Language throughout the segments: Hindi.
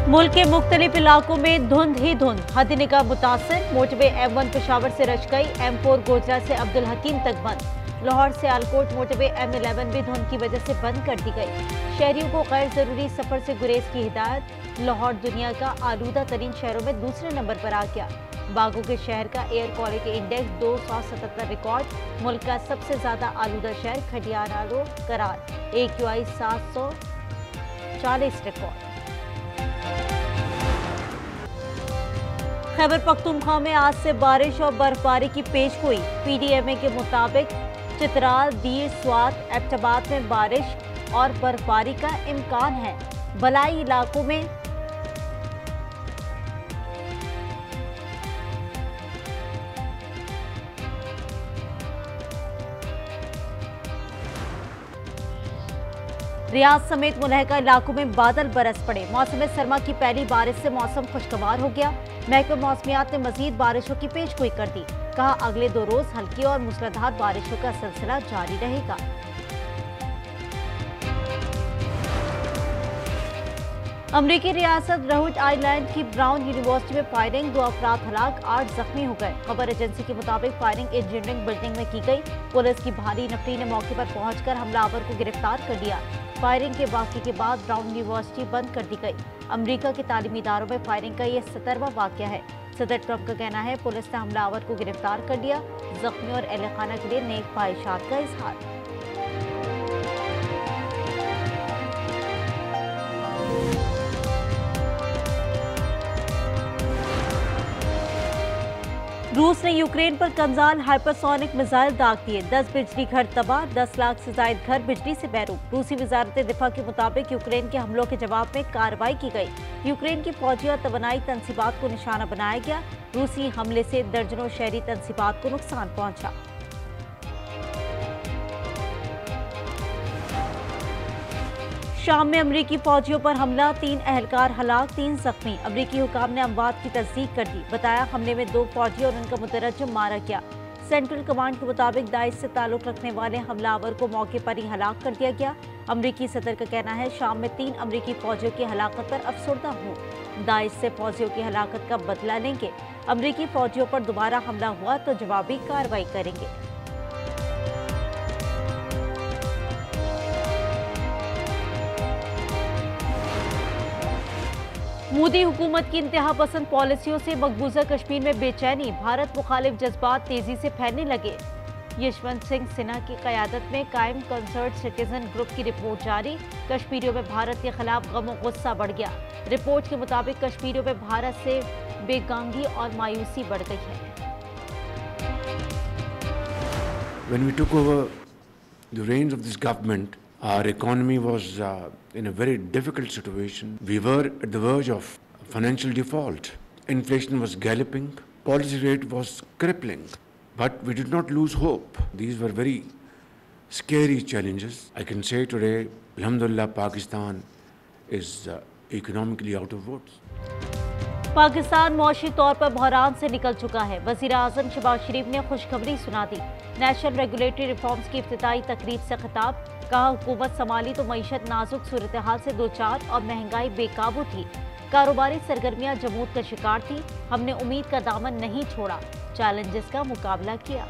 मुल्क के मुख्तलिफ इलाकों में धुंध ही धुंध, हद निगाह मुतासर। मोटरवे M1 पेशावर से रशकई, M4 गोजरा से अब्दुल हकीम तक बंद। लाहौर से आलकोट मोटरवे M11 भी धुंध की वजह से बंद कर दी गई। शहरियों को गैर जरूरी सफर से गुरेज की हिदायत। लाहौर दुनिया का आलूदा तरीन शहरों में दूसरे नंबर पर आ गया। बागों के शहर का एयर क्वालिटी इंडेक्स 277 रिकॉर्ड। मुल्क का सबसे ज्यादा आलूदा शहर खटियारारो करार, AQI 740 रिकॉर्ड। खैबर पख्तूनख्वा में आज से बारिश और बर्फबारी की पेशगोई। PDMA के मुताबिक चित्राल, दीर, स्वात, एबटाबाद में बारिश और बर्फबारी का इम्कान है। बलाई इलाकों में रियाद समेत मुलहका इलाकों में बादल बरस पड़े। मौसम सरमा की पहली बारिश से मौसम खुशगवार हो गया। महकमा मौसमियात ने मजीद बारिशों की पेशगोई कर दी। कहा, अगले 2 रोज हल्की और मूसलाधार बारिशों का सिलसिला जारी रहेगा। अमरीकी रियासत रहोड आइलैंड की ब्राउन यूनिवर्सिटी में फायरिंग, 2 अफराद हलाक, 8 जख्मी हो गए। खबर एजेंसी के मुताबिक फायरिंग इंजीनियरिंग बिल्डिंग में की गई। पुलिस की भारी नफरी ने मौके पर पहुंचकर हमलावर को गिरफ्तार कर लिया। फायरिंग के वाक़े के बाद ब्राउन यूनिवर्सिटी बंद कर दी गई। अमरीका के तालीमी इदारों में फायरिंग का यह 17वां वाक़या है। सदर ट्रंप का कहना है, पुलिस ने हमलावर को गिरफ्तार कर लिया। जख्मी और अहले खाना के लिए नेक ख्वाहिशात का इजहार। रूस ने यूक्रेन पर कंजाल हाइपरसोनिक मिसाइल दाग दिए। 10 बिजली घर तबाह, 10 लाख से जायद घर बिजली से महरूम। रूसी वजारत दिफा के मुताबिक यूक्रेन के हमलों के जवाब में कार्रवाई की गई। यूक्रेन की फौजी और तवानाई तंसीबात को निशाना बनाया गया। रूसी हमले से दर्जनों शहरी तंसीबात को नुकसान पहुंचा। शाम में अमरीकी फौजियों पर हमला, 3 अहलकार हलाक, 3 जख्मी। अमरीकी हुकाम ने अमवात की तस्दीक कर दी। बताया, हमले में 2 फौजी और उनका मुतरज्जिम मारा गया। सेंट्रल कमांड के मुताबिक दाइश से ताल्लुक रखने वाले हमलावर को मौके पर ही हलाक कर दिया गया। अमरीकी सदर का कहना है, शाम में 3 अमरीकी फौजियों की हलाकत पर अफसरदा हूँ। दाइश से फौजियों की हलाकत का बदला लेंगे। अमरीकी फौजियों पर दोबारा हमला हुआ तो जवाबी कार्रवाई करेंगे। मोदी हुकूमत की इंतहा पसंद पॉलिसियों से मकबूजा कश्मीर में बेचैनी। भारत मुखालिफ जज्बात तेजी से फैलने लगे। यशवंत सिंह सिन्हा की क़यादत में कायम कंसर्ट सिटीजन ग्रुप की रिपोर्ट जारी। कश्मीरियों में भारत के खिलाफ गम और गुस्सा बढ़ गया। रिपोर्ट के मुताबिक कश्मीरियों में भारत से बेगांगी और मायूसी बढ़ गई है। When we took over the reins of this government, our economy was in a very difficult situation. We were at the verge of financial default. Inflation was galloping. Policy rate was crippling. But we did not lose hope. These were very scary challenges. I can say today, Alhamdulillah, Pakistan is economically out of woods. Pakistan मौशी तौर पर बहरान से निकल चुका है। वज़ीर आज़म शहबाज शरीफ ने खुशखबरी सुना दी। नेशनल रेगुलेटरी रिफॉर्म्स की इफ्तिताई तकरीब से खिताब। कहा, हुकूमत संभाली तो मईशत नाजुक सूरत हाल से दो चार और महंगाई बेकाबू थी। कारोबारी सरगर्मियां जमूद का शिकार थी। हमने उम्मीद का दामन नहीं छोड़ा, चैलेंजेस का मुकाबला किया।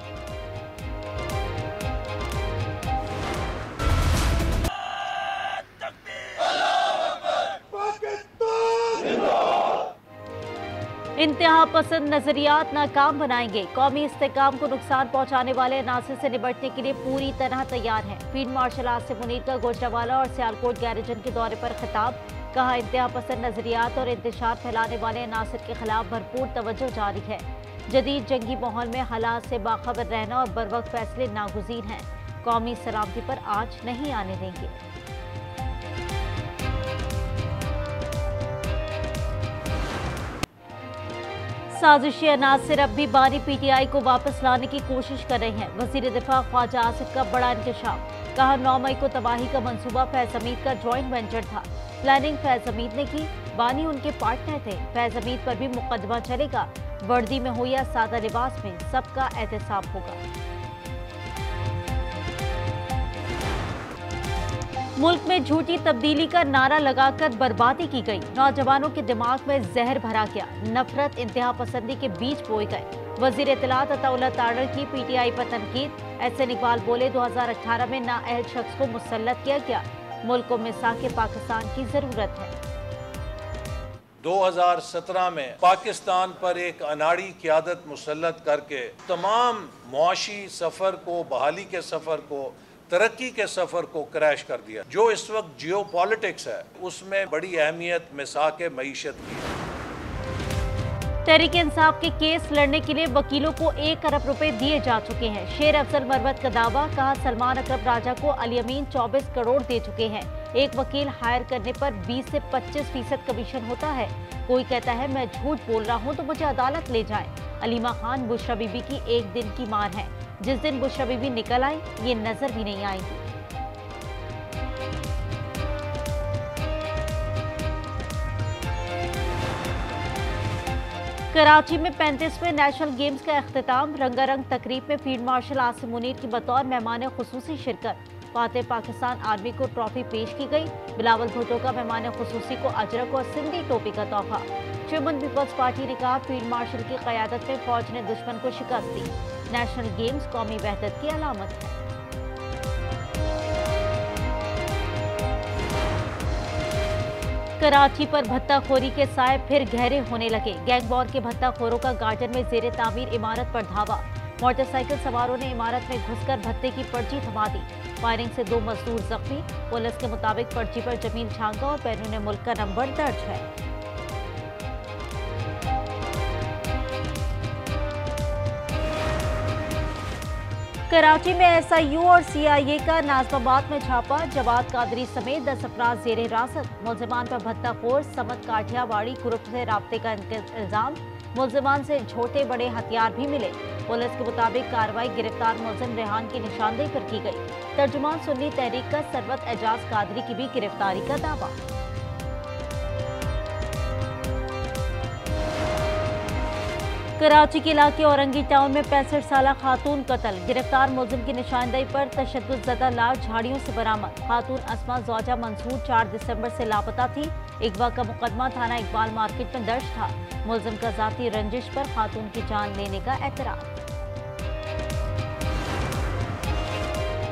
इंतहा पसंद नजरियात नाकाम बनाएंगे। कौमी इस्तेकाम को नुकसान पहुंचाने वाले अनासर से निपटने के लिए पूरी तरह तैयार हैं। फील्ड मार्शल आसिफ मुनीर का गोजरावाला और सियालकोट गैरिजन के दौरे पर खिताब। कहा, इंतहा पसंद नजरियात और इंतशार फैलाने वाले अनासर के खिलाफ भरपूर तवज्जो जारी है। जदीद जंगी माहौल में हालात से बाखबर रहना और बर वक्त फैसले नागुज़ीर हैं। कौमी सलामती पर आँच नहीं आने देंगे। साजिशी अनासिर अब भी बानी PTI को वापस लाने की कोशिश कर रहे हैं। वजीर दिफा ख्वाजा आसिफ का बड़ा इंकशाफ। कहा, 9 मई को तबाही का मंसूबा फैज हमीद का जॉइंट वेंचर था। प्लानिंग फैज हमीद ने की, बानी उनके पार्टनर थे। फैज हमीद पर भी मुकदमा चलेगा। वर्दी में हो या सादा लिबास में, सबका एहतसाब होगा। मुल्क में झूठी तब्दीली का नारा लगाकर बर्बादी की गई। नौजवानों के दिमाग में जहर भरा गया। नफरत इंतहा पसंदी के बीज बोए गए। वजीर इत्तलात अताउल्लाह तारड़ की पीटीआई पर तनकीद। एहसन इकबाल बोले 2018 में नाअहल शख्स को मुसल्लत किया गया। मुल्क को मिसाक पाकिस्तान की जरूरत है। 2017 में पाकिस्तान पर एक अनाड़ी क़यादत मुसल्लत करके तमाम मुआशी सफ़र को, बहाली के सफ़र को, तरक्की के सफ़र को क्रैश कर दिया। जो इस वक्त जियो पॉलिटिक्स है उसमें बड़ी अहमियत मिसाक मईशत की है। तहरीक इंसाफ के केस लड़ने के लिए वकीलों को 1 अरब रुपए दिए जा चुके हैं। शेर अफजल मरवत का दावा। कहा सलमान अकरम राजा को अली अमीन 24 करोड़ दे चुके हैं। एक वकील हायर करने पर 20 से 25% कमीशन होता है। कोई कहता है मैं झूठ बोल रहा हूं तो मुझे अदालत ले जाएं। अलीमा खान बुशरा बीबी की एक दिन की मार है। जिस दिन बुशरा बीबी निकल आई ये नजर भी नहीं आएगी। कराची में 35वें नेशनल गेम्स का अख्तिताम। रंगारंग तकरीब में फील्ड मार्शल आसिम मुनीर की बतौर मेहमान खुसूसी शिरकत। फातेह पाकिस्तान आर्मी को ट्रॉफी पेश की गई। बिलावल भुट्टो का मेहमान खुसूसी को अजरक और सिंधी टोपी का तोहफा। चेयरमैन पीपल्स पार्टी ने कहा फील्ड मार्शल की क़यादत में फौज ने दुश्मन को शिकस्त दी। नेशनल गेम्स कौमी वहदत की अलामत है। कराची पर भत्ताखोरी के साए फिर गहरे होने लगे। गैंग वॉर के भत्ताखोरों का गार्डन में जेर तामीर इमारत पर धावा। मोटरसाइकिल सवारों ने इमारत में घुसकर भत्ते की पर्ची थमा दी। फायरिंग से 2 मजदूर जख्मी। पुलिस के मुताबिक पर्ची पर जमील झांगा और बैरून मुल्क का नंबर दर्ज है। कराची में एसआईयू और सीआईए का नाजमाबाद में छापा। जवाद कादरी समेत 10 अफराद जेर हिरासत। मुलजिमान पर भत्ताखोर समत काठियावाड़ी ग्रुप से राब्ते का इल्जाम। मुलजिमान से छोटे बड़े हथियार भी मिले। पुलिस के मुताबिक कार्रवाई गिरफ्तार मुलजिम रेहान की निशानदेही पर की गई। तर्जुमान सुन्नी तहरीक का सरवत एजाज कादरी की भी गिरफ्तारी का दावा। कराची के इलाके औरंगी टाउन में 65 साला खातून कत्ल। गिरफ्तार मुलजिम की निशानदेही पर तशद्दुद लाश झाड़ियों से बरामद। खातून अस्मा ज़ौजा मंसूर 4 दिसंबर से लापता थी। अगवा का मुकदमा थाना इकबाल मार्केट में दर्ज था। मुलजिम का जाती रंजिश पर खातून की जान लेने का एतराज।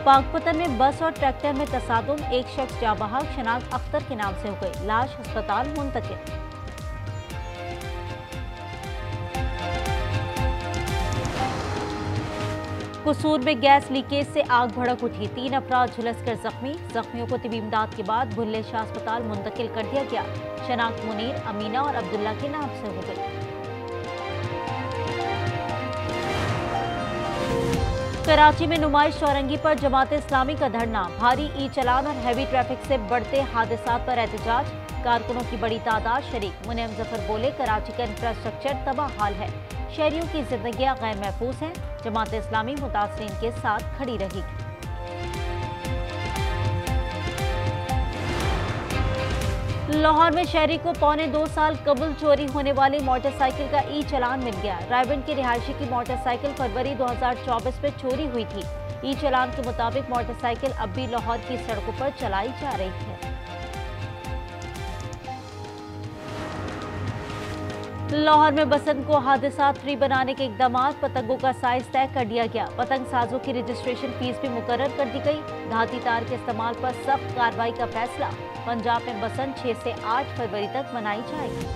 पाकपतन में बस और ट्रैक्टर में तसादुम। एक शख्स जाबहक शनाख्त अख्तर के नाम से हो गई। लाश अस्पताल मुंतकिल। कसूर में गैस लीकेज से आग भड़क उठी। 3 अफराद झुलसकर जख्मी। जख्मियों को तिबी इमदाद के बाद बुल्ले शाह अस्पताल मुंतकिल कर दिया गया। शनाख्त मुनीर, अमीना और अब्दुल्ला के नाम से हो गई। कराची में नुमाइश चौरंगी पर जमात इस्लामी का धरना। भारी ई चलान और हैवी ट्रैफिक से बढ़ते हादसात पर एहतजाज। कारकुनों की बड़ी तादाद शरीक। मुनीम जफर बोले कराची का इंफ्रास्ट्रक्चर तबाह हाल है। शहरियों की जिंदगियां गैर महफूज हैं। जमात इस्लामी मुतासरीन के साथ खड़ी रहेगी। लाहौर में शहरी को 1.25 साल कबल चोरी होने वाली मोटरसाइकिल का ई चलान मिल गया। रायबंद की रिहायशी की मोटरसाइकिल फरवरी 2024 में चोरी हुई थी। ई चलान के मुताबिक मोटरसाइकिल अब भी लाहौर की सड़कों पर चलाई जा रही है। लाहौर में बसंत को हादसात फ्री बनाने के इकदाम। पतंगों का साइज तय कर दिया गया। पतंग साजों की रजिस्ट्रेशन फीस भी मुकर्रर कर दी गई। धाती तार के इस्तेमाल पर सख्त कार्रवाई का फैसला। पंजाब में बसंत 6 से 8 फरवरी तक मनाई जाएगी।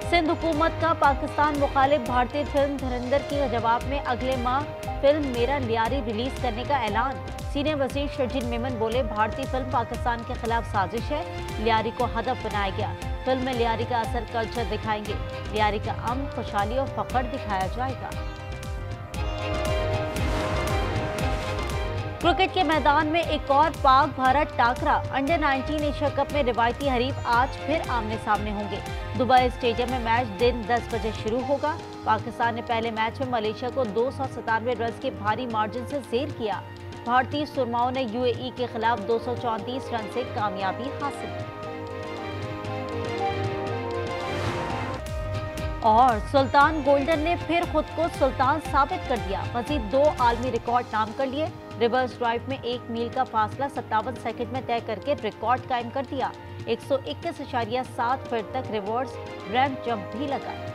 सिंध हुकूमत का पाकिस्तान मुखालिफ भारतीय फिल्म धुरंधर के जवाब में अगले माह फिल्म मेरा लियारी रिलीज करने का ऐलान। सीनियर वजीर शर्जील मेमन बोले भारतीय फिल्म पाकिस्तान के खिलाफ साजिश है। लियारी को हदफ बनाया गया। फिल्म में लियारी का असर कल्चर दिखाएंगे। लियारी का अमन, खुशहाली और फख्र दिखाया जाएगा। क्रिकेट के मैदान में एक और Pak Bharat टाकरा। Under 19 Asia cup में रिवायती हरीफ आज फिर आमने सामने होंगे। दुबई स्टेडियम में मैच दिन 10 बजे शुरू होगा। पाकिस्तान ने पहले मैच में मलेशिया को 297 रन के भारी मार्जिन से जेर किया। भारतीय सुरमाओं ने यूएई के खिलाफ 234 रन से कामयाबी हासिल की। और सुल्तान गोल्डन ने फिर खुद को सुल्तान साबित कर दिया। मजीद 2 आलमी रिकॉर्ड नाम कर लिए। रिवर्स ड्राइव में 1 मील का फासला 57 सेकंड में तय करके रिकॉर्ड कायम कर दिया। 121.7 फीट तक रिवर्स रैंप जंप भी लगाए।